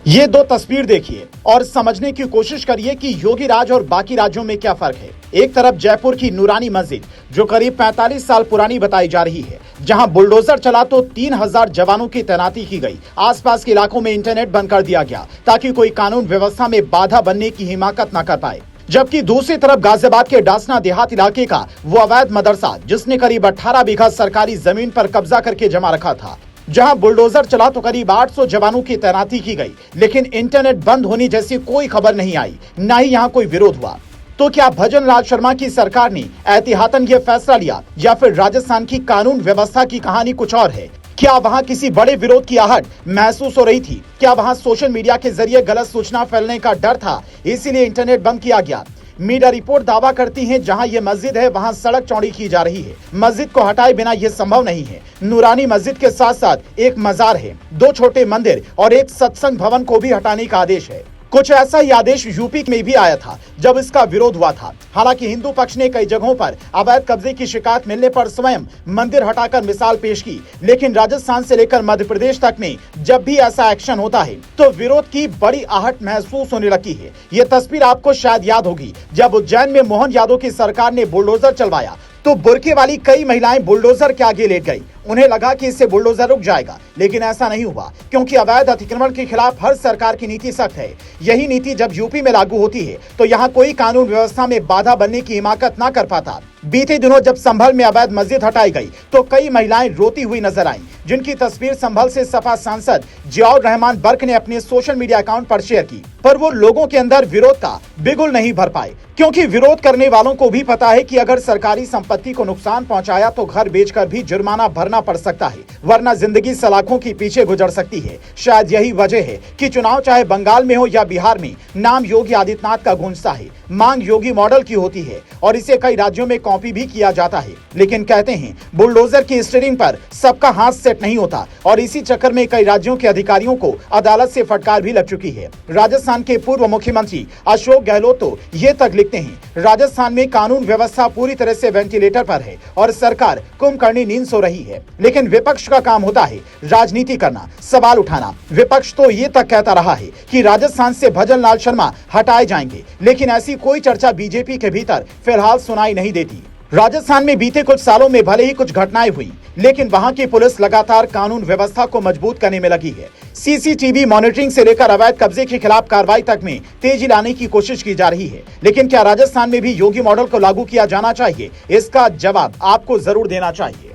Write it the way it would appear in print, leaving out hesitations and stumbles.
ये दो तस्वीर देखिए और समझने की कोशिश करिए कि योगी राज और बाकी राज्यों में क्या फर्क है। एक तरफ जयपुर की नूरानी मस्जिद जो करीब 45 साल पुरानी बताई जा रही है, जहां बुलडोजर चला तो 3000 जवानों की तैनाती की गई। आसपास के इलाकों में इंटरनेट बंद कर दिया गया ताकि कोई कानून व्यवस्था में बाधा बनने की हिमाकत न कर पाए। जबकि दूसरी तरफ गाजियाबाद के डासना देहात इलाके का वो अवैध मदरसा जिसने करीब 18 बीघा सरकारी जमीन पर कब्जा करके जमा रखा था, जहां बुलडोजर चला तो करीब 800 जवानों की तैनाती की गई, लेकिन इंटरनेट बंद होने जैसी कोई खबर नहीं आई, न ही यहां कोई विरोध हुआ। तो क्या भजन लाल शर्मा की सरकार ने एहतियातन यह फैसला लिया या फिर राजस्थान की कानून व्यवस्था की कहानी कुछ और है? क्या वहां किसी बड़े विरोध की आहट महसूस हो रही थी? क्या वहां सोशल मीडिया के जरिए गलत सूचना फैलने का डर था, इसीलिए इंटरनेट बंद किया गया? मीडिया रिपोर्ट दावा करती है जहां ये मस्जिद है वहां सड़क चौड़ी की जा रही है। मस्जिद को हटाए बिना यह संभव नहीं है। नूरानी मस्जिद के साथ साथ एक मजार है, 2 छोटे मंदिर और एक सत्संग भवन को भी हटाने का आदेश है। कुछ ऐसा ही आदेश यूपी में भी आया था जब इसका विरोध हुआ था। हालांकि हिंदू पक्ष ने कई जगहों पर अवैध कब्जे की शिकायत मिलने पर स्वयं मंदिर हटाकर मिसाल पेश की, लेकिन राजस्थान से लेकर मध्य प्रदेश तक में जब भी ऐसा एक्शन होता है तो विरोध की बड़ी आहट महसूस होने लगी है। ये तस्वीर आपको शायद याद होगी, जब उज्जैन में मोहन यादव की सरकार ने बुलडोजर चलवाया तो बुर्के वाली कई महिलाएं बुलडोजर के आगे लेट गई। उन्हें लगा कि इससे बुलडोजर रुक जाएगा, लेकिन ऐसा नहीं हुआ, क्योंकि अवैध अतिक्रमण के खिलाफ हर सरकार की नीति सख्त है। यही नीति जब यूपी में लागू होती है तो यहाँ कोई कानून व्यवस्था में बाधा बनने की हिमाकत ना कर पाता। बीते दिनों जब संभल में अवैध मस्जिद हटाई गई तो कई महिलाएं रोती हुई नजर आईं, जिनकी तस्वीर संभल से सपा सांसद जियाउर रहमान बर्क ने अपने सोशल मीडिया अकाउंट पर शेयर की। पर वो लोगों के अंदर विरोध का बिगुल नहीं भर पाए, क्योंकि विरोध करने वालों को भी पता है कि अगर सरकारी संपत्ति को नुकसान पहुंचाया तो घर बेचकर भी जुर्माना भरना पड़ सकता है, वरना जिंदगी सलाखों के पीछे गुजर सकती है। शायद यही वजह है कि चुनाव चाहे बंगाल में हो या बिहार में, नाम योगी आदित्यनाथ का गूंजता है। मांग योगी मॉडल की होती है और इसे कई राज्यों में कॉपी भी किया जाता है, लेकिन कहते हैं बुलडोजर की स्टीयरिंग पर सबका हाथ सेट नहीं होता और इसी चक्कर में कई राज्यों के अधिकारियों को अदालत से फटकार भी लग चुकी है। राजस्थान के पूर्व मुख्यमंत्री अशोक गहलोत तो ये तक लिखते हैं, राजस्थान में कानून व्यवस्था पूरी तरह से वेंटिलेटर पर है और सरकार कुंभकर्णी नींद सो रही है। लेकिन विपक्ष का काम होता है राजनीति करना, सवाल उठाना। विपक्ष तो ये तक कहता रहा है कि राजस्थान से भजन लाल शर्मा हटाए जाएंगे, लेकिन ऐसी कोई चर्चा बीजेपी के भीतर फिलहाल सुनाई नहीं देती। राजस्थान में बीते कुछ सालों में भले ही कुछ घटनाएं हुई, लेकिन वहां की पुलिस लगातार कानून व्यवस्था को मजबूत करने में लगी है। सीसीटीवी मॉनिटरिंग से लेकर अवैध कब्जे के खिलाफ कार्रवाई तक में तेजी लाने की कोशिश की जा रही है। लेकिन क्या राजस्थान में भी योगी मॉडल को लागू किया जाना चाहिए? इसका जवाब आपको जरूर देना चाहिए।